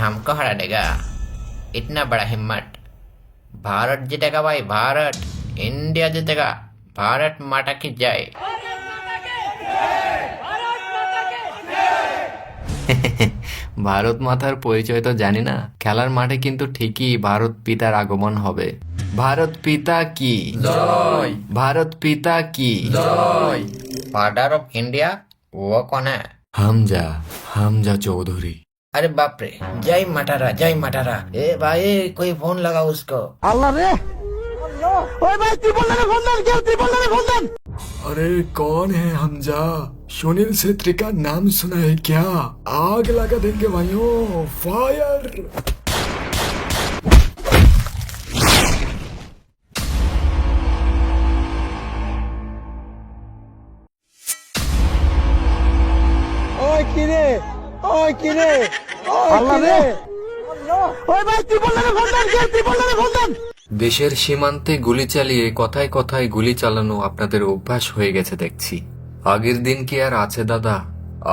हमको हरा देगा? इतना बड़ा हिम्मत? भारत जीतेगा भाई, भारत। इंडिया जीतेगा। भारत माता की जय। ভারত মাতার পরিচয় তো জানি না, খেলার মাঠে কিন্তু ঠিকই ভারত পিতার আগমন হবে। ভারত পিতা কি जय। ভারত পিতা কি जय। फादर ऑफ इंडिया वो कौन है? হামজা হামজা চৌধুরী। अरे बाप रे, जय मटारा, जय मटारा। ए भाई, कोई फोन लगा उसको। अरे कौन है हमजा? सुनील छेत्री का नाम सुना है क्या? आग लगा देंगे भाइयों, फायर। ওই কিরে ওই কিরে ওই কিরে ওই ভাই তুই বললে ফোন দেন কে তুই বললে ফোন দেন। দেশের সীমান্তে গুলি চালিয়ে কথায় কথায় গুলি চালানো আপনাদের অভ্যাস হয়ে গেছে দেখছি। আগের দিন কি আর আছে দাদা?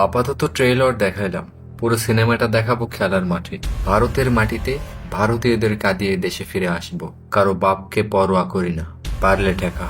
আপাতত ট্রেলার দেখাইলাম, পুরো সিনেমাটা দেখাবো খেলার মাঠে। ভারতের মাটিতে ভারতীয়দের কাঁদিয়ে দেশে ফিরে আসবো। কারো বাপকে পরোয়া করি না, পারলে ঠেকা।